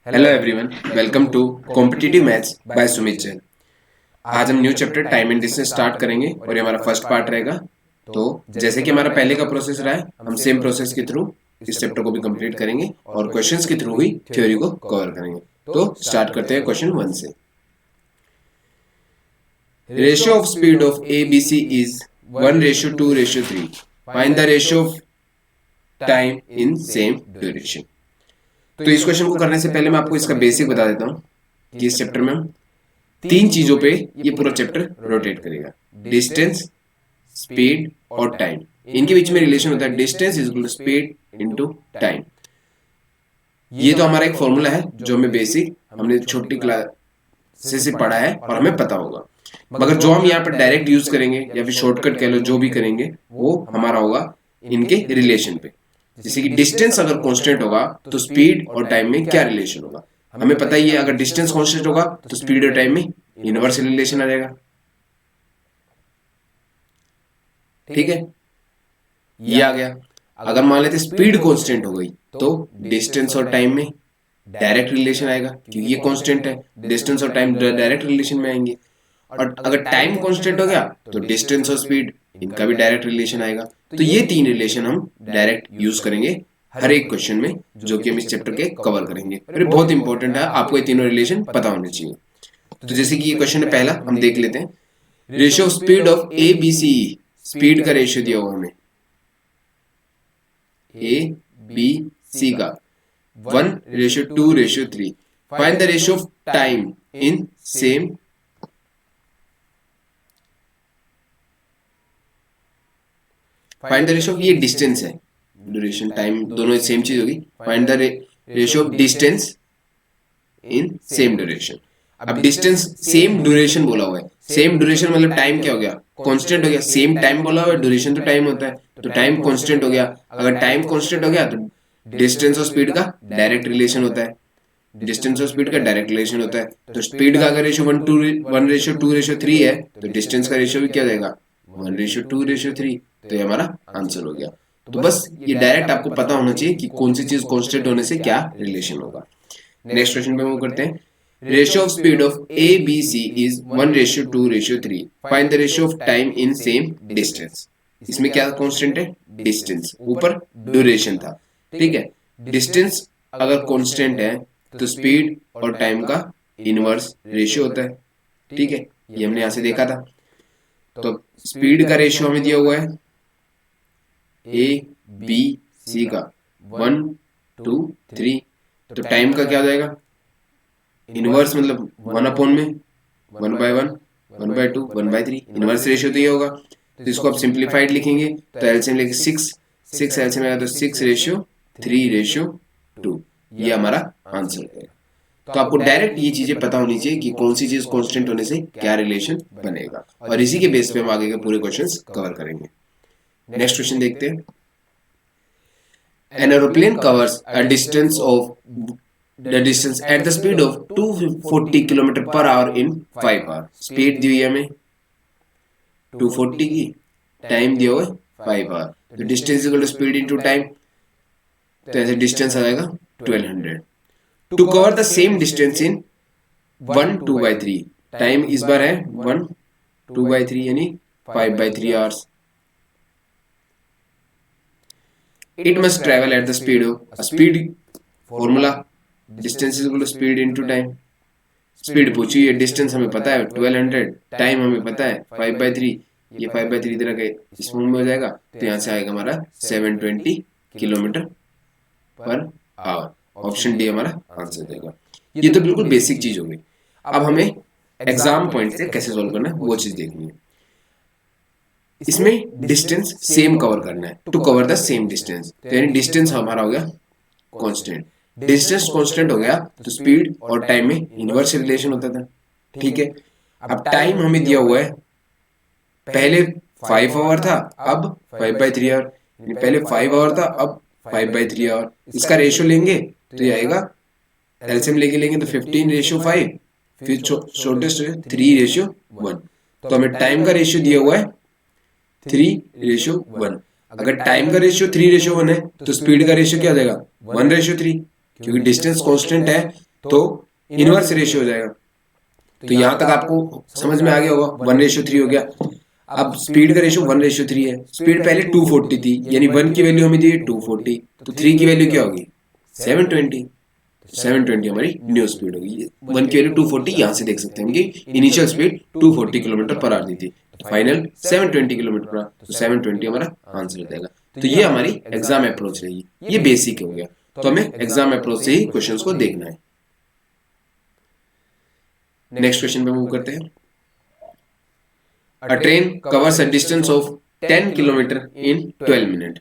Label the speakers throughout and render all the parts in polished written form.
Speaker 1: Hello everyone, welcome to competitive maths by Sumit Jain. आज हम new chapter time and distance start करेंगे और ये हमारा फर्स्ट पार्ट रहेगा। तो जैसे कि हमारा पहले का प्रोसेस रहा है, हम सेम प्रोसेस के थ्रू इस चैप्टर को भी कंप्लीट करेंगे और क्वेश्चंस के थ्रू ही थ्योरी को कवर करेंगे। तो स्टार्ट करते हैं क्वेश्चन 1 से। Ratio of speed of A B C is 1:2:3। Find the ratio of time in same duration. तो इस क्वेश्चन को करने से पहले मैं आपको इसका बेसिक बता देता हूँ कि इस चैप्टर में हम तीन चीजों पे ये पूरा चैप्टर रोटेट करेगा। डिस्टेंस, स्पीड और टाइम। इनके बीच में रिलेशन होता है distance is equal to speed into time. ये तो हमारा एक फॉर्मूला है जो हमें बेसिक हमने छोटी क्लास से पढ़ा है और हमें पता होगा। मगर जो हम यहाँ पर डायरेक्ट यूज करेंगे या फिर शॉर्टकट कह लो, जो भी करेंगे वो हमारा होगा इनके रिलेशन पे। जैसे कि डिस्टेंस अगर कांस्टेंट होगा तो स्पीड और टाइम में क्या रिलेशन होगा, हमें पता ही है। अगर डिस्टेंस कांस्टेंट होगा तो स्पीड और टाइम में इनवर्स रिलेशन आ जाएगा। ठीक है, ये आ गया। अगर मान लेते स्पीड कांस्टेंट हो गई तो डिस्टेंस और टाइम में डायरेक्ट रिलेशन आएगा, क्योंकि ये कांस्टेंट है। डिस्टेंस और टाइम डायरेक्ट रिलेशन में आएंगे। और अगर टाइम कांस्टेंट हो गया तो डिस्टेंस और स्पीड इनका भी डायरेक्ट रिलेशन आएगा। तो ये तीन रिलेशन हम डायरेक्ट यूज करेंगे हर एक क्वेश्चन में, जो कि हम इस चैप्टर के कवर करेंगे। फिर बहुत इंपॉर्टेंट है, आपको ये तीनों रिलेशन पता होने चाहिए। तो जैसे कि ये क्वेश्चन है पहला, हम देख लेते हैं। Ratio of speed of A B C. Speed का रेशियो दिया हुआ हमें ए बी सी का 1:2:3। Find the ratio of time in same. Find the ratio of, ये डिस्टेंस है, ड्यूरेशन टाइम दोनों सेम चीज होगी। Find the ratio of distance in same duration. अब डिस्टेंस सेम ड्यूरेशन बोला हुआ है। सेम ड्यूरेशन मतलब टाइम क्या हो गया, कांस्टेंट हो गया। सेम टाइम बोला हुआ है, ड्यूरेशन तो टाइम होता है, तो टाइम कांस्टेंट हो गया। अगर टाइम कांस्टेंट हो गया तो डिस्टेंस और स्पीड का डायरेक्ट रिलेशन होता है। डिस्टेंस और स्पीड का डायरेक्ट रिलेशन होता है। तो स्पीड का अगर रेशियो 1:2:3 है तो डिस्टेंस का रेशियो भी क्या जाएगा, 1:2:3। तो ये हमारा आंसर हो गया। तो बस ये डायरेक्ट आपको पता होना चाहिए कि कौन सी चीज कांस्टेंट होने से क्या रिलेशन होगा। नेक्स्ट क्वेश्चन पे मूव करते हैं। Ratio of speed of A B C is 1:2:3। Find the ratio of time in same distance. इसमें क्या कांस्टेंट है, डिस्टेंस। ऊपर ड्यूरेशन था, ठीक है। डिस्टेंस अगर कांस्टेंट है तो स्पीड और टाइम का इनवर्स रेशियो होता है, ठीक है। ये हमने यहां से देखा था। तो स्पीड का रेशियो हमें दिया हुआ है ए बी सी का 1:2:3। तो टाइम का क्या हो जाएगा, इनवर्स मतलब 1 में 1/1, 1/2, 1/3। इनवर्स रेशियो तो ये होगा। तो इसको आप सिंप्लीफाइड लिखेंगे तो एलसीएम लेके 6 एलसीएम आएगा तो 6:3:2। ये हमारा आंसर है। तो आपको डायरेक्ट ये चीजें पता होनी चाहिए कि कौन सी चीज कांस्टेंट होने से क्या रिलेशन बनेगा, और इसी के बेस पे हम आगे के पूरे क्वेश्चंस कवर करेंगे। नेक्स्ट क्वेश्चन देखते हैं। An aeroplane covers a distance of the distance at the speed of 240 km per hour in 5 hours। Speed दी हुई है हमें 240 की, टाइम दिया हुआ है 5 आवर। तो distance equal to speed into time, तो ऐसे डिस्टेंस आ जाएगा 1200। To cover the same distance in 1/2/3। Time इस बार है 1/2/3 यानी 5/3 hours. It must travel at the speed of a speed formula distance is equal to speed into time। Speed पूछी है, डिस्टेंस हमें पता है 1200, टाइम हमें पता है 5/3। ये 5/3 इधर के स्मूथ में हो जाएगा, तो यहाँ से आएगा हमारा 720 kilometre per our. Option D हमारा आंसर देगा। ये तो बिल्कुल बेसिक चीज होगी। अब हमें एग्जाम पॉइंट से कैसे सोल्व करना है वो चीज देखनी है। इसमें डिस्टेंस सेम कवर करना है, to cover the same distance. तो यानी डिस्टेंस हमारा हो गया कांस्टेंट। डिस्टेंस कांस्टेंट हो गया तो स्पीड और टाइम में इनवर्स रिलेशन होता था, ठीक है। अब टाइम हमें दिया हुआ है, पहले 5 आवर था, अब 5/3 आवर। पहले 5 आवर था, अब 5/3 आवर। इसका रेशियो लेंगे तो ये आएगा, एलसीएम लेके लेंगे तो 15:5, फिर शॉर्टेस्ट 3:1। तो हमें टाइम का रेशियो दिया हुआ है 3:1। अगर टाइम का रेशियो 3:1 है तो स्पीड का रेशियो क्या हो जाएगा 1:3, क्योंकि डिस्टेंस कांस्टेंट है तो इनवर्स रेशियो हो जाएगा। तो यहां तक आपको समझ में आ गया होगा, 1:3 हो गया। अब स्पीड का रेशियो 1:3 है। स्पीड पहले 240 थी, यानी 1 की वैल्यू हमें दी है 240, तो 3 की वैल्यू क्या होगी 720। 720 हमारी न्यू स्पीड होगी। 1 की वैल्यू 240 यहां से देख सकते हैं कि initial speed 240 kilometre per hour दी थी, फाइनल 720 किलोमीटर पर आवर, तो 720 हमारा आंसर हो जाएगा। तो ये हमारी एग्जाम अप्रोच रही, ये बेसिक हो गया। तो हमें एग्जाम अप्रोच से ही क्वेश्चंस को देखना है। नेक्स्ट क्वेश्चन पे मूव करते हैं। A train covers a distance of 10 km in 12 minutes.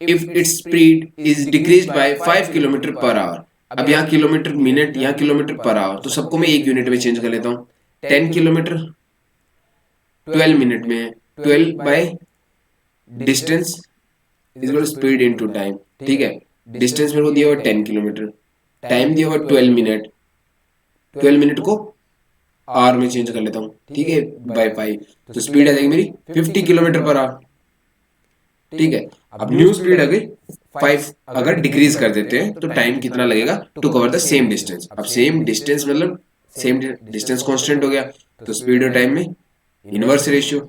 Speaker 1: If its speed is decreased by 5 km per hour. अब यहाँ किलोमीटर मिनट, यहाँ किलोमीटर पर आवर, तो सबको मैं एक यूनिट में चेंज कर लेता हूँ। 10 किलोमीटर 12 मिनट में है, 12 by distance is equal speed into time. ठीक है, डिस्टेंस मेरे को दिया हुआ 10 किलोमीटर, टाइम दिया हुआ 12 मिनट, 12 मिनट को आवर में चेंज कर लेता हूँ। ठीक है, बाय 5, तो स्पीड आ जाएगी मेरी 50 किलोमीटर पर आवर। ठीक है, अब न्यू स्पीड अगर 5 अगर डिक्रीज कर देते हैं तो टाइम कितना लगेगा to cover the same distance. अब सेम डिस्टेंस मतलब सेम डिस्टेंस कांस्टेंट हो गया, तो स्पीड और टाइम में इनवर्स रेशियो।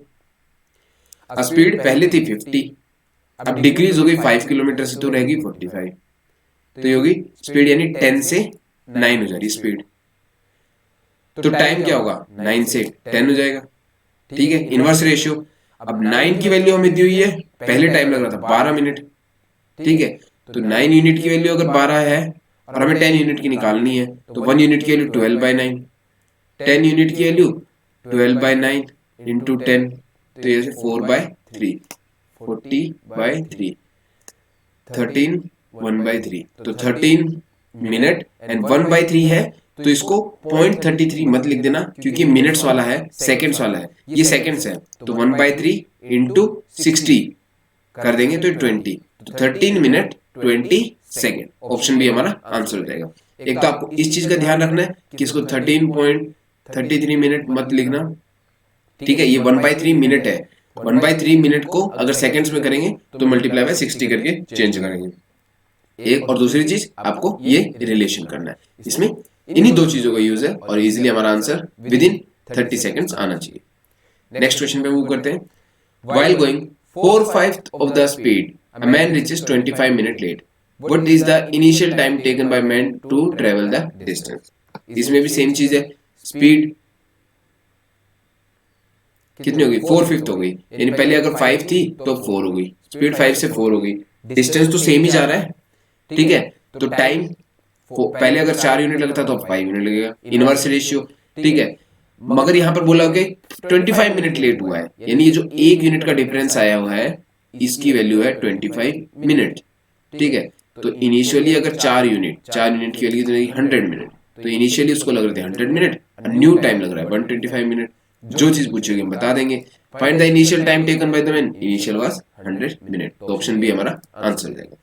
Speaker 1: अब स्पीड पहले थी 50, अब डिक्रीज हो गई 5 किलोमीटर से, तो रहेगी 45। तो ये होगी स्पीड, यानी 10 से 9 हो जा रही स्पीड। तो टाइम क्या होगा 9 से 10 हो जाएगा। ठीक है, इनवर्स रेशियो। अब 9 की वैल्यू हमें दी हुई है, पहले टाइम लग रहा था 12 मिनट। ठीक है, तो 9 यूनिट की वैल्यू अगर 12 है और हमें 10 यूनिट की निकालनी है, तो 1 यूनिट की वैल्यू 12/9, 10 यूनिट की वैल्यू 12/9 इंटू 10, तो ये 4/3, 40/3, 13 1/3, तो 13 मिनट एंड 1/3 है, तो इसको 0.33 मत लिख देना, क्योंकि मिनट्स वाला है, सेकेंड्स वाला है, ये सेकेंड्स है। तो 1/3 इंटू 60 कर देंगे तो 20, तो 13 मिनट 20 सेकेंड। ऑप्शन बी हमारा आंसर हो जाएगा। एक तो आपको इस चीज का ध्यान रखना है कि इसको 13.33 मिनट मत लिखना। ठीक है, ये 1/3 मिनट है, 1/3 मिनट को अगर सेकेंड्स में करेंगे तो मल्टीप्लाई बाय 60 करके चेंज करेंगे। एक और दूसरी चीज आपको ये रिलेशन करना है, इसमें इन्हीं दो चीजों का यूज है और इजीली हमारा आंसर विद इन 30 सेकंड्स आना चाहिए। नेक्स्ट क्वेश्चन पे मूव करते हैं। While going 4/5 of the speed, a man reaches 25 minutes late. What is the initial time taken by man to travel the distance? इसमें भी सेम चीज है, स्पीड कितनी होगी 4/5 हो गई, यानी पहले अगर 5 थी तो 4 हो गई, स्पीड 5 से 4 हो गई, डिस्टेंस तो सेम ही जा रहा है। ठीक है, तो टाइम पहले अगर 4 यूनिट लगता तो अब 5 यूनिट लगेगा, इनवर्स रेशियो। ठीक है, मगर यहाँ पर बोला कि 25 मिनट लेट हुआ है, यानी ये जो 1 यूनिट का डिफरेंस आया हुआ है इसकी वैल्यू है 25 मिनट। ठीक है, तो इनिशियली अगर 4 यूनिट की वैल्यू तो 100 मिनट, तो इनिशियली उसको लग रहे थे 100 मिनट, न्यू टाइम लग रहा है 125 मिनट। जो चीज पूछेगी हम बता देंगे। Find the initial time taken by the man, initial was 100 minute, तो ऑप्शन बी हमारा आंसर हो जाएगा।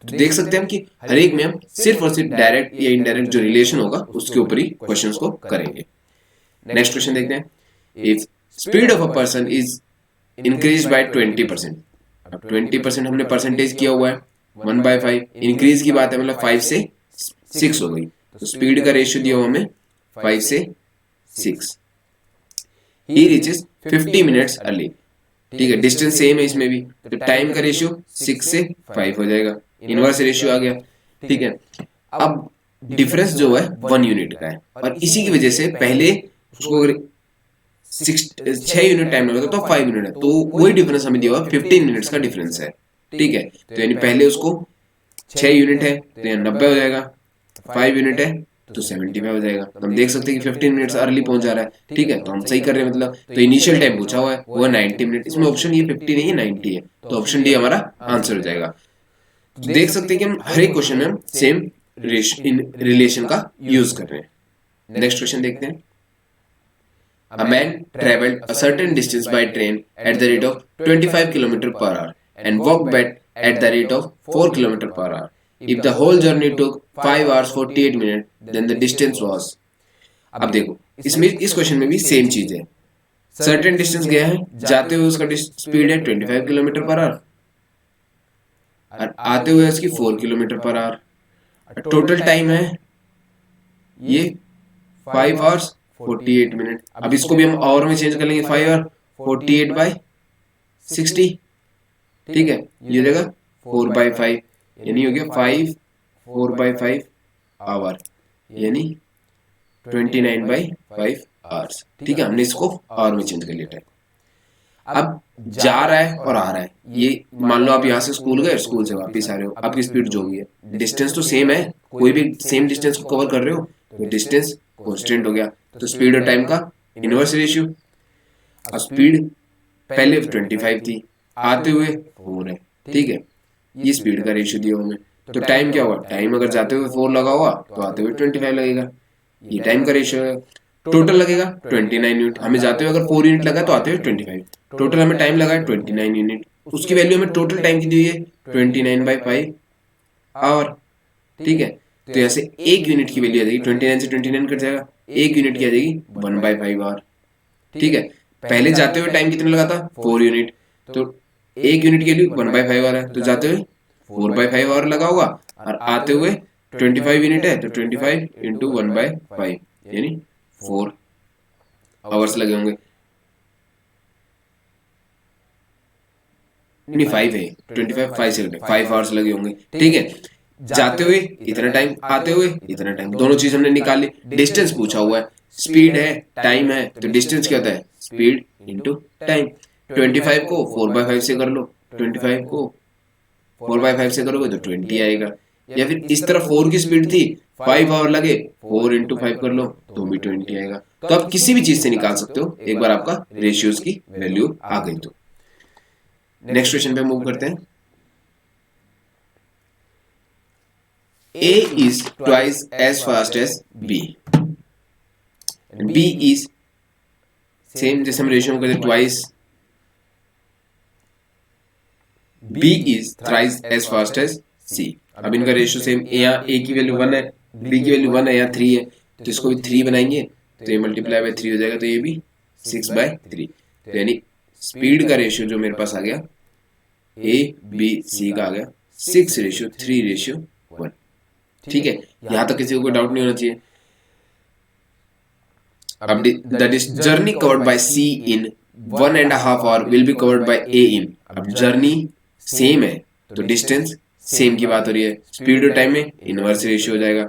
Speaker 1: तो देख सकते हैं हम कि हर एक में हम सिर्फ और सिर्फ डायरेक्ट या इनडायरेक्ट जो रिलेशन होगा उसके ऊपर ही क्वेश्चंस को करेंगे। नेक्स्ट क्वेश्चन देखते हैं। If speed of a person is increase by 20%, अब 20% हमने परसेंटेज किया हुआ है 1/5, इंक्रीज की बात है मतलब 5 से 6 हो गई, तो स्पीड का रेशियो दिया हुआ हमें 5 से 6। He reaches 50 minutes early. ठीक है, डिस्टेंस सेम है इसमें भी, तो टाइम का रेशियो 6 से 5 हो जाएगा, इनवर्स रेशियो आ गया। ठीक है, अब डिफरेंस जो है 1 यूनिट का है, और इसी की वजह से पहले उसको अगर 6 यूनिट टाइम लगा तो 5 यूनिट है, तो वही डिफरेंस हमें दिया हुआ 15 मिनट्स का डिफरेंस है। ठीक है, तो यानी पहले उसको 6 यूनिट है तो यहाँ 90 हो जाएगा, 5 यूनिट है तो 75 हो जाएगा। तो हम देख सकते हैं कि 15 मिनट्स अर्ली पहुंच जा रहा है। ठीक है, तो हम सही कर रहे हैं मतलब। तो इनिशियल टाइम पूछा हुआ है वो 90 मिनट, इसमें ऑप्शन ये 50 नहीं है 90 है, तो ऑप्शन डी हमारा आंसर हो जाएगा। तो देख सकते हैं कि हम हर एक क्वेश्चन में हम सेम रिलेशन का यूज कर रहे हैं। नेक्स्ट क्वेश्चन देखते हैं। A man traveled a certain distance by train at the rate of 25 km per hour and walked back at the rate of 4 km per hour. If the whole journey took 5 hours 48 minutes, then the distance was. अब देखो इसमें इस question में भी same चीज है, certain distance गया है, जाते हुए उसका स्पीड है 25 किलोमीटर पर आवर और आते हुए उसकी 4 kilometre per our. Total time है ये 5 आवर्स 48 मिनट। अब इसको भी हम आवर में चेंज कर लेंगे, 5 आवर 48/60, ठीक है, ये हो जाएगा 4/5, यानी हो गया 4/5 आवर, यानी 29/5 आवर्स, ठीक है। हमने इसको आवर में चेंज कर लिया टाइम। अब जा रहा है और आ रहा है, ये मान लो आप यहाँ से स्कूल गए, स्कूल से वापस आ रहे हो, आपकी स्पीड जो भी है, डिस्टेंस तो सेम है, कोई भी सेम डिस्टेंस को कवर कर रहे हो तो डिस्टेंस कांस्टेंट हो गया, तो स्पीड और टाइम का इनवर्स रेशियो। अब स्पीड पहले 25 थी, आते हुए 4 है, ठीक है, ये स्पीड का रेशियो दिया हमें। तो टाइम क्या हुआ, टाइम अगर जाते हुए 4 लगा हुआ तो आते हुए 25 लगेगा, ये टाइम का रेशियो है। टोटल लगेगा 29 यूनिट, हमें जाते हुए अगर 4 यूनिट लगा तो आते हुए 25, टोटल हमें टाइम लगा है 29 यूनिट, उसकी वैल्यू हमें टोटल टाइम की दी है 29/5 आवर, ठीक है। तो यहाँ से एक यूनिट की वैल्यू आ जाएगी, 29 से 29 कट जाएगा, एक यूनिट की आ जाएगी 1/5 आवर, ठीक है। पहले जाते हुए टाइम कितना लगा था, 4 यूनिट, तो एक यूनिट की वैल्यू 1/5 आवर है, तो जाते हुए 4/5 आवर लगा होगा, और आते हुए 25 यूनिट है, तो 25 इंटू 1/5 यानी 4 आवर्स लगे होंगे, नहीं 5 है, 25 5 से 5 आवर्स लगे होंगे, ठीक है। जाते हुए इतना टाइम, आते हुए इतना टाइम, दोनों चीज हमने निकाल ली। डिस्टेंस पूछा हुआ है, स्पीड है टाइम है, तो डिस्टेंस क्या होता है, स्पीड इंटू टाइम। 25 को 4/5 से कर लो, 25 को 4/5 से करोगे तो 20 आएगा, या फिर इस तरह 4 की स्पीड थी, 5 आवर लगे, 4 इंटू 5 कर लो तो भी 20 आएगा। तो आप किसी भी चीज से निकाल सकते हो, एक बार आपका रेशियोज की वैल्यू आ गई तो। नेक्स्ट क्वेश्चन पे मूव करते हैं। A is twice as fast as B and B is same, जैसे हम रेशियो में करते twice, B is thrice as fast as C। अब इनका रेशियो सेम, यहाँ A की वैल्यू 1 है, B की वैल्यू 1 है, यहाँ 3 है, तो इसको भी 3 बनाएंगे तो ये मल्टीप्लाई बाय 3 हो जाएगा, तो ये भी 6/3, तो यानी स्पीड का रेशियो जो मेरे पास आ गया A B C का आ गया 6:3:1, ठीक है। यहां तक किसी को कोई डाउट नहीं होना चाहिए। अब the journey covered by C in 1.5 hour will be covered by A in, अब जर्नी सेम है तो डिस्टेंस सेम की बात हो रही है, स्पीड और टाइम में इनवर्स रेशियो हो जाएगा,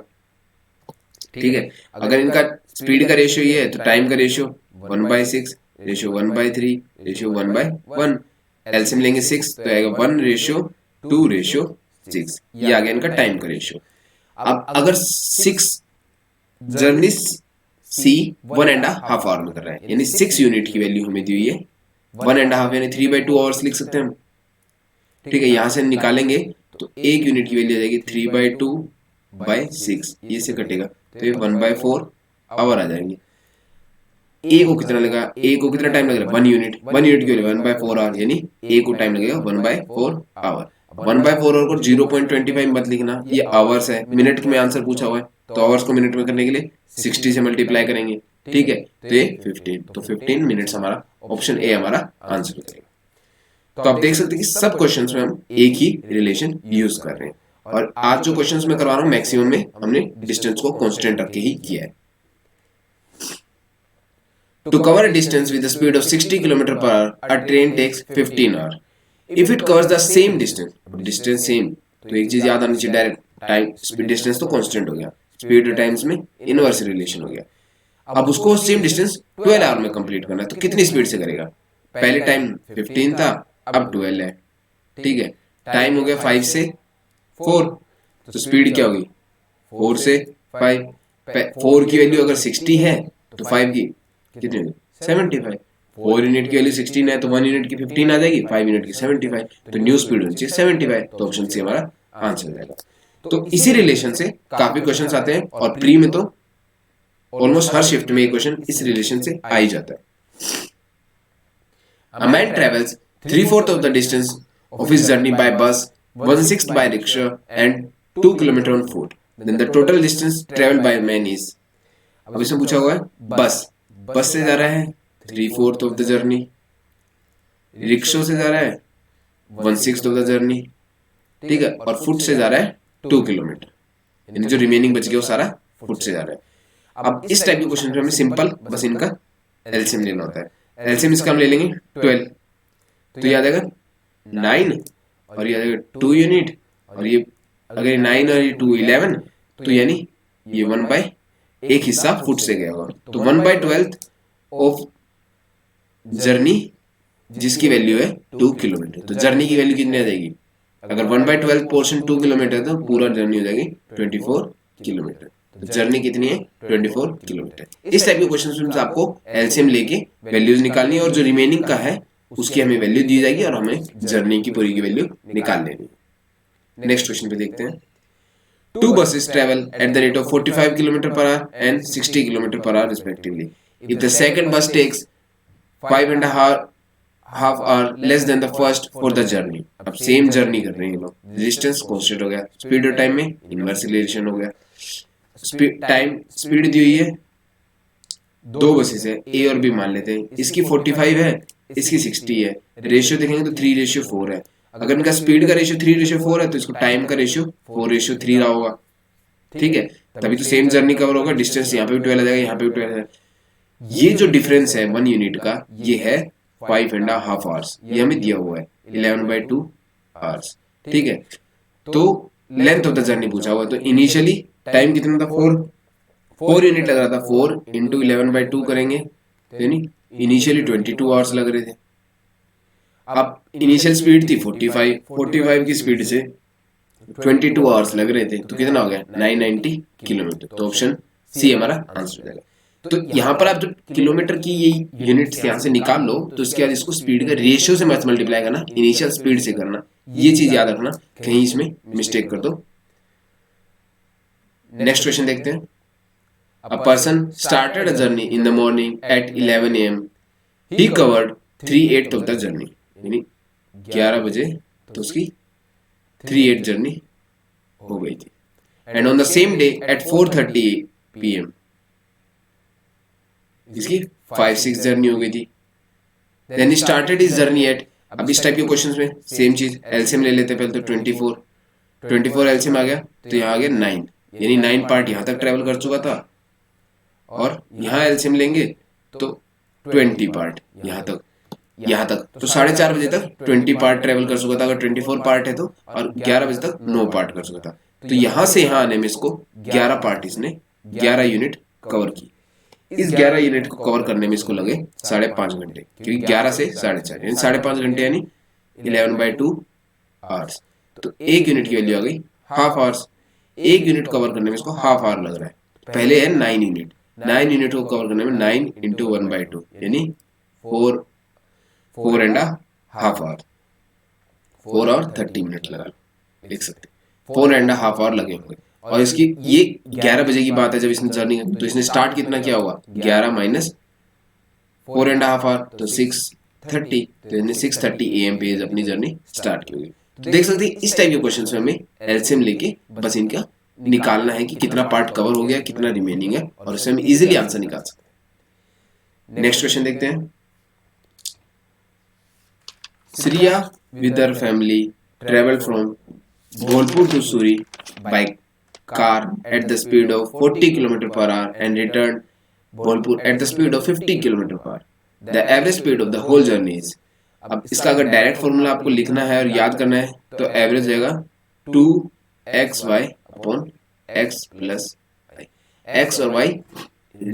Speaker 1: ठीक है। अगर इनका स्पीड का रेशियो ये है तो टाइम का रेशियो 1/6, रेशियो 1/3, रेशियो 1/1, एलसीएम लेंगे 6 तो आएगा 1:2:6, ये आ गया इनका टाइम का रेशियो। अब अगर 6 जर्नी C 1.5 आवर में कर रहा है, यानी 6 यूनिट की वैल्यू हमें दी हुई है 1.5 यानी 3/2 आवर्स लिख सकते हैं हम, ठीक है। यहां से निकालेंगे तो एक यूनिट की वैल्यू आ जाएगी 3/2/6, ये से कटेगा तो ये 1/4 आवर आ जाएंगे। ए को कितना लगेगा, ए को कितना टाइम लगेगा 1 यूनिट, 1 यूनिट की वैल्यू 1/4 आवर, यानी ए को टाइम लगेगा 1/4 आवर। 1/4 आवर को 0.25 मत लिखना, ये आवर्स है, मिनट में आंसर पूछा हुआ है, तो आवर्स को मिनट में करने के लिए 60 से मल्टीप्लाई करेंगे, ठीक है, तो ये 15, तो 15 मिनट्स हमारा ऑप्शन ए हमारा आंसर हो जाएगा। तो आप देख सकते हैं कि सब क्वेश्चंस में हम एक ही रिलेशन यूज कर रहे हैं, और आज जो क्वेश्चंस मैं करवा रहा हूं मैक्सिमम में हमने डिस्टेंस को कांस्टेंट रख के ही किया है। To cover a distance with a speed of 60 km/h, a train takes 15 hours. If it covers the same distance, distance same, तो एक चीज याद आनी चाहिए, डायरेक्ट टाइम स्पीड डिस्टेंस तो कांस्टेंट हो गया, स्पीड और टाइम्स में इनवर्स रिलेशन हो गया। अब उसको सेम डिस्टेंस 12 आवर में कंप्लीट करना है, तो कितनी स्पीड से करेगा, पहले टाइम 15 था, अब 12 है, ठीक है। टाइम हो गया 5 से 4, तो स्पीड क्या होगी 4 से 5, 4 की वैल्यू अगर 60 है तो 5 की कितनी होगी 75, 4 यूनिट की वैल्यू 16 है तो 1 यूनिट की 15 आ जाएगी, 5 यूनिट की 75, तो न्यू स्पीड होनी चाहिए 75, तो ऑप्शन सी हमारा आंसर हो जाएगा। तो इसी रिलेशन से काफी क्वेश्चंस आते हैं, और प्री में तो ऑलमोस्ट हर शिफ्ट में एक क्वेश्चन इस रिलेशन से आ ही जाता है। A man travels 3/4 of the distance of his journey by bus, 1/6 by rickshaw, and 2 km on foot. Then the total distance traveled by man is। अब इसमें पूछा हुआ है बस से जा रहा है 3/4 ऑफ द जर्नी, रिक्शो से जा रहा है 1/6 ऑफ द जर्नी, ठीक है, और फुट से जा रहा है 2 किलोमीटर, यानी जो रिमेनिंग बच गया वो सारा फुट से जा रहा है। अब इस टाइप के क्वेश्चन में हमें सिंपल बस इनका एलसीएम लेना होता है। एलसीएम इसका हम ले लेंगे 12, तो याद आएगा 9 और ये आ जाएगा 2 यूनिट, और ये अगर 9 और ये 2 11, तो यानी ये 1/, एक हिस्सा फुट से गया होगा, तो 1/12 ऑफ जर्नी जिसकी वैल्यू है 2 किलोमीटर। तो जर्नी की वैल्यू कितनी आ जाएगी, अगर 1/12 पोर्शन 2 किलोमीटर तो पूरा जर्नी हो जाएगी 24 किलोमीटर। तो जर्नी कितनी है 24 किलोमीटर। इस टाइप के क्वेश्चन में आपको एलसीएम लेके वैल्यूज निकालनी है और जो रिमेनिंग का है उसकी हमें वैल्यू दी जाएगी और हमें जर्नी की पूरी की वैल्यू निकाल लेनी है। नेक्स्ट क्वेश्चन पे देखते हैं। Two buses travel at the rate of 45 km per hour and 60 km per hour respectively. If the second bus takes 5.5 hour less than the first for the journey. अब same journey कर रहे हैं लोग, distance constant हो गया, speed और time में inverse relation हो गया। स्पीड दी हुई है, दो बसेस है ए और बी मान लेते हैं, इसकी 45 है, इसकी 60 है, रेशियो देखेंगे तो 3:4 है। अगर इनका स्पीड का रेशियो 3:4 है तो इसको टाइम का रेशियो 4:3 रहा होगा, ठीक है, तभी तो सेम जर्नी कवर होगा। डिस्टेंस यहाँ पे भी 12 आ जाएगा, यहाँ पे भी 12 आ जाएगा। ये जो डिफरेंस है 1 यूनिट का, ये है 5.5 आवर्स, ये हमें दिया हुआ है 11/2 आवर्स, ठीक है। तो लेंथ ऑफ द जर्नी पूछा हुआ है, तो इनिशियली टाइम कितना था 4 यूनिट लग रहा था, 4 × 11/2 करेंगे तो यानी इनिशियली 22 आवर्स लग रहे थे। अब इनिशियल स्पीड थी 45 की स्पीड से 22 आवर्स लग रहे थे, तो कितना हो गया 990 किलोमीटर। तो ऑप्शन सी हमारा आंसर हो जाएगा। तो यहाँ पर आप जो किलोमीटर की ये यूनिट्स यहाँ से निकाल लो, तो इसके बाद इसको स्पीड का रेशियो से मत मल्टीप्लाई करना, इनिशियल स्पीड से करना, ये चीज याद रखना, कहीं इसमें मिस्टेक कर दो। नेक्स्ट क्वेश्चन देखते हैं। A person started a journey in the morning at 11 AM, he covered 3/8 of the journey, यानी 11 बजे तो उसकी 3/8 जर्नी हो गई थी। And on the same day at 4:30 PM इसकी 5-6 जर्नी हो गई थी। Then he started his journey at, अब इस टाइप के क्वेश्चंस में सेम चीज, एलसीएम ले लेते हैं पहले, तो 24 एलसीएम आ गया, तो यहाँ आ गया 9, यानी 9 पार्ट यहाँ तक ट्रेवल कर चुका था, और यहाँ एलसीएम लेंगे तो 20 पार्ट यहाँ तक तो 4:30 बजे तक 20 पार्ट ट्रेवल कर चुका था अगर 24 पार्ट है तो, और 11 बजे तक 9 पार्ट कर चुका था। तो यहाँ से यहाँ आने में इसको 11 पार्ट, इसने 11 यूनिट कवर की। इस 11 यूनिट को कवर करने में इसको लगे 5.5 घंटे, क्योंकि 11 से 4.5 यानी 5.5 घंटे, यानी 11/2 आवर्स। तो एक यूनिट की वैल्यू आ गई हाफ आवर्स। एक यूनिट कवर करने में इसको हाफ आवर लग रहा है। पहले है 9 यूनिट, 9 यूनिट को कवर करने में 9 × 1/2 यानी 4.5 आवर, 4 और 30 मिनट लगा, देख सकते 4.5 आवर लगे होंगे। और इसकी ये 11 बजे की बात है जब इसने जर्नी, तो इसने स्टार्ट कितना किया होगा 11 - 4.5 आवर, तो 6:30, तो इसने 6:30 AM पे अपनी जर्नी स्टार्ट की होगी। तो देख सकते हैं इस टाइप के क्वेश्चन में हमें एलसीएम लेके बस इनका निकालना है कि कितना पार्ट कवर हो गया, कितना रिमेनिंग है, और उससे हम इजीली आंसर निकाल सकते हैं। नेक्स्ट क्वेश्चन देखते हैं। Sriya with her family traveled from Bholpur to Suri by car at the speed of 40 km per hour and returned Bholpur at the speed of 50 km per hour. The average speed of the whole journey is, अब इसका अगर direct formula आपको लिखना है और याद करना है तो एवरेज रहेगा 2xy/x + y। x और y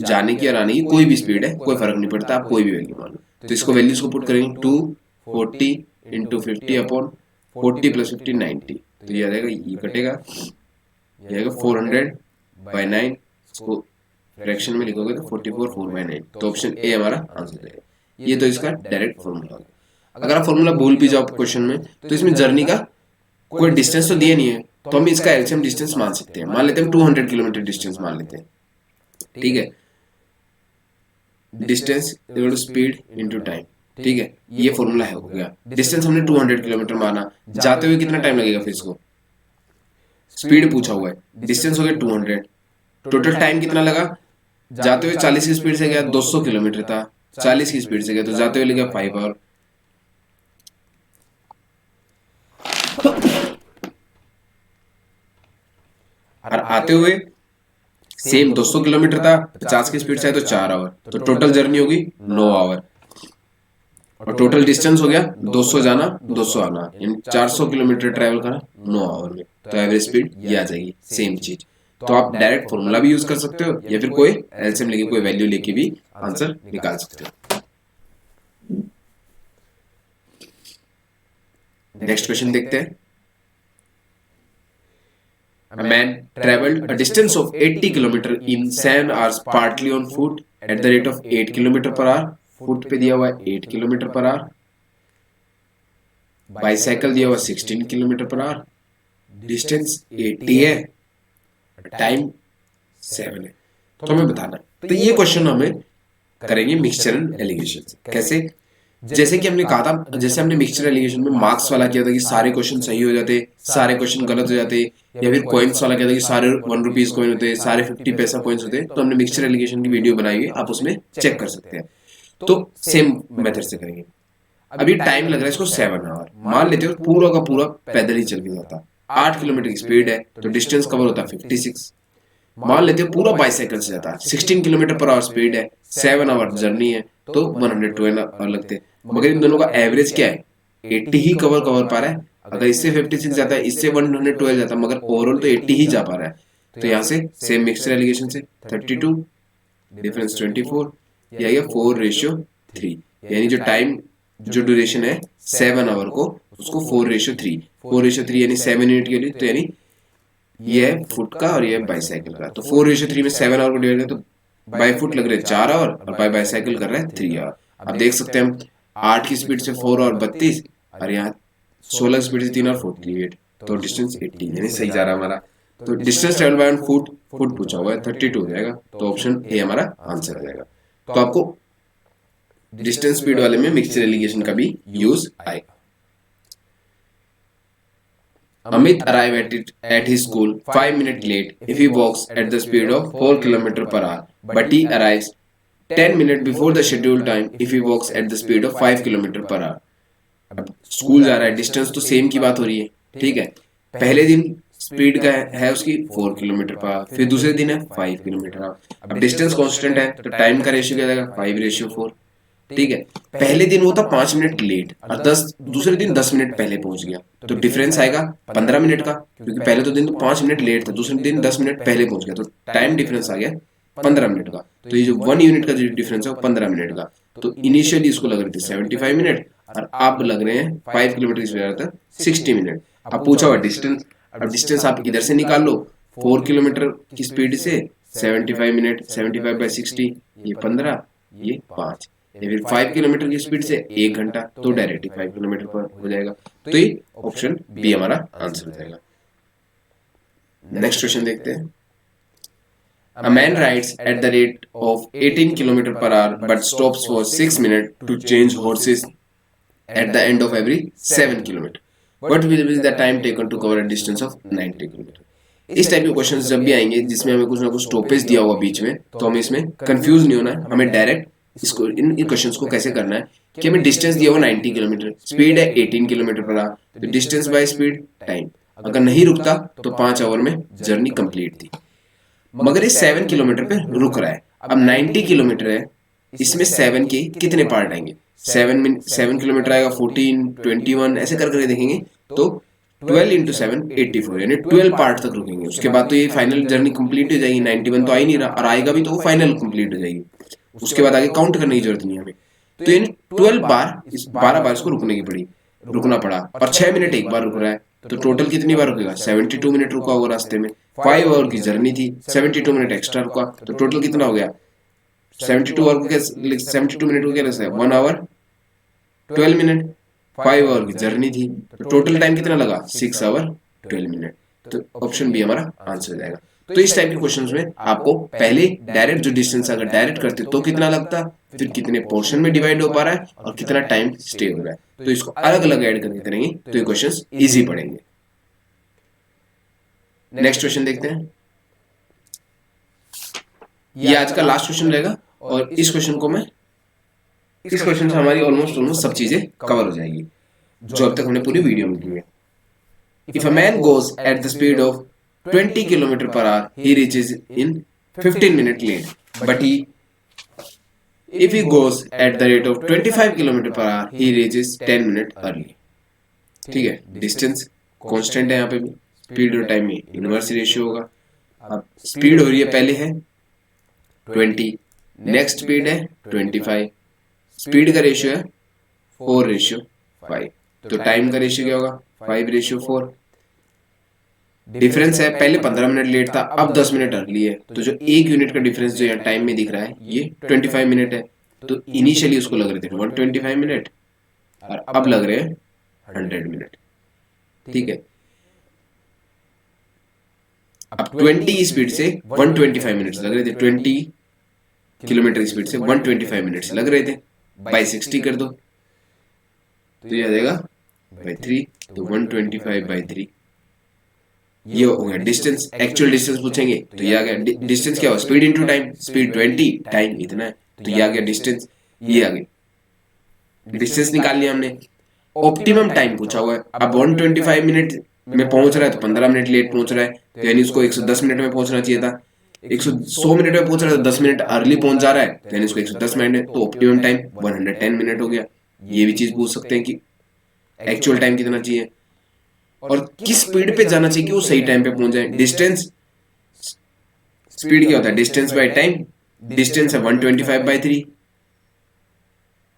Speaker 1: जाने की और आने की कोई भी स्पीड है, कोई फर्क नहीं पड़ता, आप कोई भी वैल्यू मान लो। तो इसको वैल्यूज को पुट करेंगे 240 × 50/40 + 50 90, तो ये आ जाएगा, ये कटेगा, ये आएगा 400/9, इसको फ्रैक्शन में लिखोगे तो 44 4/9, तो ऑप्शन ए हमारा आंसर रहेगा। ये तो इसका डायरेक्ट फॉर्मूला। अगर आप फॉर्मूला भूल भी जाओ क्वेश्चन में, तो इसमें जर्नी का कोई डिस्टेंस तो दिया नहीं है, तो हम इसका एलसीएम डिस्टेंस मान सकते हैं। मान लेते हैं 200 किलोमीटर डिस्टेंस मान लेते हैं, ठीक है, distance equal to speed into time, ठीक है, ये फॉर्मूला है, हो गया। डिस्टेंस हमने 200 किलोमीटर माना, जाते हुए कितना टाइम लगेगा, फिर इसको स्पीड पूछा हुआ है, डिस्टेंस हो गया 200, टोटल टाइम कितना लगा, जाते हुए 40 की स्पीड से गया, 200 किलोमीटर था, 40 की स्पीड से गया, तो जाते हुए लगा 5 आवर। और आते हुए सेम 200 किलोमीटर था, 50 की स्पीड से है तो 4 आवर, तो टोटल जर्नी होगी 9 आवर, और टोटल डिस्टेंस हो गया 200 जाना 200 आना, यानी 400 किलोमीटर ट्रेवल करा 9 आवर में, तो एवरेज स्पीड ये आ जाएगी सेम चीज। तो आप डायरेक्ट फॉर्मूला भी यूज कर सकते हो या फिर कोई एलसीएम लेके कोई वैल्यू लेके भी आंसर निकाल सकते हो। नेक्स्ट क्वेश्चन देखते हैं। A man traveled a distance of 80 km in 7 hours partly on foot at the rate of 8 km per hour। Foot पे दिया हुआ है 8 किलोमीटर पर आवर, बाइसाइकिल दिया हुआ 16 किलोमीटर पर आवर, डिस्टेंस 80 है, टाइम 7 है। तो हमें बताना है। तो ये क्वेश्चन हमें करेंगे मिक्सचर एंड एलिगेशन से। कैसे? जैसे कि हमने कहा था, जैसे हमने मिक्सचर एलिगेशन में मार्क्स वाला किया था कि सारे क्वेश्चन सही हो जाते, सारे क्वेश्चन गलत हो जाते, या फिर कॉइन्स वाला किया था कि सारे 1 रुपीज कॉइन होते, सारे 50 पैसा कॉइन्स होते। तो हमने मिक्सचर एलिगेशन की वीडियो बनाई है, आप उसमें चेक कर सकते हैं। तो सेम मेथड से करेंगे। अभी टाइम लग रहा है इसको 7 आवर, मान लेते हो पूरा का पूरा पैदल ही चल के जाता, 8 किलोमीटर की स्पीड है, तो डिस्टेंस कवर होता है 56। मान लेते हो पूरा बाइसाइकिल से जाता है, 16 किलोमीटर पर आवर स्पीड है, 7 आवर जर्नी है, तो 112 आवर लगते। मगर इन दोनों का एवरेज क्या है? 80 ही कवर पा रहा है। अगर इससे 56 जाता है, इससे 112 जाता है, मगर ओवरऑल तो 80 ही जा पा रहा है। तो यहाँ से सेम मिक्सचर एलिगेशन से 32 डिफरेंस 24, या 4:3, यानी जो टाइम जो ड्यूरेशन है 7 आवर को, उसको 4:3, 4:3 यानी 7 यूनिट के लिए, तो यानी ये है फुट का और ये है बाईसाइकिल का। तो 4:3 में 7 आवर को डिवाइड करें तो बाई फुट लग रहे 4 आवर और बाई बाईसाइकिल कर रहे हैं 3 आवर। अब देख सकते हैं हम 8 की स्पीड से 4 और 32, और यहाँ 16 स्पीड से 3 और 48, तो डिस्टेंस 80, यानी सही जा रहा है हमारा। तो डिस्टेंस ट्रेवल बाय फुट पूछा हुआ है, 32 हो जाएगा, तो ऑप्शन ए हमारा आंसर आ जाएगा। तो आपको डिस्टेंस स्पीड वाले में मिक्सचर एलिगेशन का भी यूज आएगा। Amit arrived at his school 5 minutes late if he walks at the speed of 4 km per hour, but he arrives 10 minutes before the scheduled time if he walks at the speed of 5 km per hour। अब school जा रहा है, distance तो same की बात हो रही है, ठीक है। पहले दिन स्पीड का है उसकी 4 किलोमीटर पर आवर, फिर दूसरे दिन है 5 किलोमीटर आवर। अब डिस्टेंस कांस्टेंट है तो टाइम का रेशियो क्या जाएगा? 5:4, ठीक है। पहले दिन वो था 5 मिनट लेट और दूसरे दिन 10 मिनट पहले पहुंच गया, तो डिफरेंस आएगा 15 मिनट का, क्योंकि पहले तो दिन तो 5 मिनट लेट था, दूसरे दिन 10 मिनट पहले पहुंच गया, तो टाइम डिफरेंस आ गया 15 मिनट का। तो ये जो 1 यूनिट का जो डिफरेंस है वो 15 मिनट का। तो इनिशियली इसको लग रहे थे 75 मिनट और अब लग रहे हैं 5 किलोमीटर की स्पीड था 60 मिनट। अब पूछा हुआ डिस्टेंस, अब डिस्टेंस आप इधर से निकाल लो, 4 किलोमीटर की स्पीड से 75 मिनट, 75/60, ये 15, ये 5, या फिर 5 किलोमीटर की स्पीड से 1 घंटा, तो डायरेक्ट 5 किलोमीटर पर हो जाएगा। तो ये ऑप्शन बी हमारा आंसर हो जाएगा। नेक्स्ट क्वेश्चन देखते हैं। A man rides at the rate of 18 km per hour but stops for 6 minutes to change horses at the end of every 7 km. What will be the time taken to cover a distance of 90 km? इस type के questions जब भी आएंगे जिसमें हमें कुछ ना कुछ स्टॉपेज दिया हुआ बीच में, तो हमें इसमें कंफ्यूज नहीं होना है। हमें डायरेक्ट इसको इन क्वेश्चंस को कैसे करना है कि हमें डिस्टेंस दिया हुआ 90 किलोमीटर, स्पीड है 18 किलोमीटर पर आवर, तो डिस्टेंस बाय स्पीड टाइम, अगर नहीं रुकता तो 5 आवर में जर्नी कंप्लीट थी। मगर ये 7 किलोमीटर पे रुक रहा है। अब 90 किलोमीटर है, इसमें 7 के कितने पार्ट आएंगे? 7 किलोमीटर आएगा, 14, 21 ऐसे कर कर देखेंगे, तो 12 × 7 84, यानी 12 पार्ट तक रुकेंगे। उसके बाद तो ये फाइनल जर्नी कंप्लीट हो जाएगी। 91 तो आ ही नहीं रहा, और आएगा भी तो वो फाइनल कंप्लीट हो जाएगी। उसके बाद आगे काउंट करने की जरूरत नहीं हमें। तो यानी 12 बार इसको रुकना पड़ा, और 6 मिनट एक बार रुक रहा है, तो टोटल कितनी बार रुकेगा? 72 मिनट रुका होगा रास्ते में। 5 आवर की जर्नी थी, 72 मिनट एक्स्ट्रा रुका, तो टोटल कितना हो गया? 72 मिनट को क्या लगता है? 1 आवर 12 मिनट। 5 आवर की जर्नी थी, तो टोटल टाइम कितना लगा? 6 आवर 12 मिनट। तो ऑप्शन बी हमारा आंसर हो जाएगा। तो इस टाइप के क्वेश्चंस में आपको पहले डायरेक्ट जो डिस्टेंस अगर डायरेक्ट करते तो कितना लगता, फिर कितने पोर्शन में डिवाइड हो पा रहा है और कितना टाइम स्टे हो रहा है, तो इसको अलग अलग ऐड करके करेंगे तो ये क्वेश्चंस इजी पड़ेंगे। नेक्स्ट क्वेश्चन देखते हैं। ये आज का लास्ट क्वेश्चन रहेगा, और इस क्वेश्चन से हमारी ऑलमोस्ट सब चीजें कवर हो जाएगी जो अब तक हमने पूरी वीडियो में की है। If a man goes at the speed of 20 kilometer per hour, he reaches in 15 minutes late. But if he goes at the rate of 25 kilometer per hour, he reaches 10 minutes early. ठीक है, distance constant है यहाँ पे भी, speed और time में inverse ratio होगा। अब स्पीड हो रही है पहले है 20, नेक्स्ट स्पीड है 25, स्पीड का रेशियो है 4:5, तो टाइम का रेशियो क्या होगा 5:4। डिफरेंस है, पहले 15 मिनट लेट था, अब 10 मिनट अर्ली है, तो जो 1 यूनिट का डिफरेंस जो यहाँ टाइम में दिख रहा है ये 25 मिनट है। तो इनिशियली उसको लग रहे थे 125 मिनट और अब लग रहे हैं 100 मिनट। ठीक है, अब 20 स्पीड से 125 मिनट्स लग रहे थे, 20 किलोमीटर स्पीड से 125 मिनट्स लग रहे थे, बाई 60 कर दो तो ये आ जाएगा बाई 3, तो 125/3 ये हो गया डिस्टेंस। एक्चुअल डिस्टेंस पूछेंगे तो ये आ गया डिस्टेंस क्या हो, speed into time, speed 20, time इतना है, तो ये आ गया डिस्टेंस, ये आ गई डिस्टेंस निकाल लिया हमने। ऑप्टिमम टाइम पूछा हुआ है, अब 125 मिनट में पहुंच रहा है तो 15 मिनट लेट पहुंच रहा है, तो यानी उसको 110 मिनट में पहुंचना चाहिए था। 100 मिनट में पहुंच रहा है तो 10 मिनट अर्ली पहुंच जा रहा है, तो यानी उसको 110 मिनट है, तो ऑप्टिमम टाइम 110 मिनट हो गया। ये भी चीज पूछ सकते हैं कि एक्चुअल टाइम कितना चाहिए और किस स्पीड पे जाना चाहिए कि वो सही टाइम पे पहुंच जाए। डिस्टेंस, स्पीड क्या होता है, डिस्टेंस बाय टाइम, डिस्टेंस है 125/3,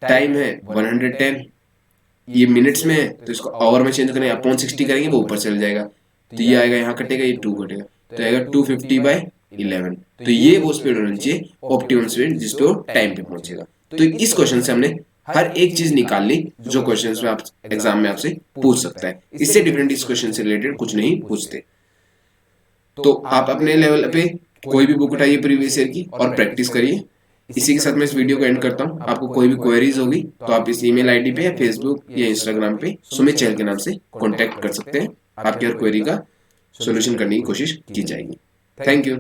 Speaker 1: टाइम है 110, ये मिनट्स में है तो इसको आवर में चेंज करेंगे, अपॉन 60 करेंगे वो ऊपर चल जाएगा, तो ये आएगा यहाँ कटेगा, ये 2 कटेगा, तो आएगा 250/11। तो ये वो स्पीड होनी चाहिए ऑप्टिमम स्पीड जिस पे वो टाइम पे पहुंचेगा। तो इस क्वेश्चन से हमने हर एक चीज निकाल ली जो क्वेश्चंस में आप एग्जाम में आपसे पूछ सकता है। इससे डिफरेंट इस क्वेश्चन से रिलेटेड कुछ नहीं पूछते। तो आप अपने लेवल पे कोई भी बुक उठाइए प्रीवियस ईयर की और प्रैक्टिस करिए। इसी के साथ मैं इस वीडियो को एंड करता हूँ। आपको कोई भी क्वेरीज होगी तो आप इस ईमेल आईडी पे या फेसबुक या इंस्टाग्राम पे सुमित चहल के नाम से कॉन्टेक्ट कर सकते हैं। आपकी हर क्वेरी का सोल्यूशन करने की कोशिश की जाएगी। Thank you.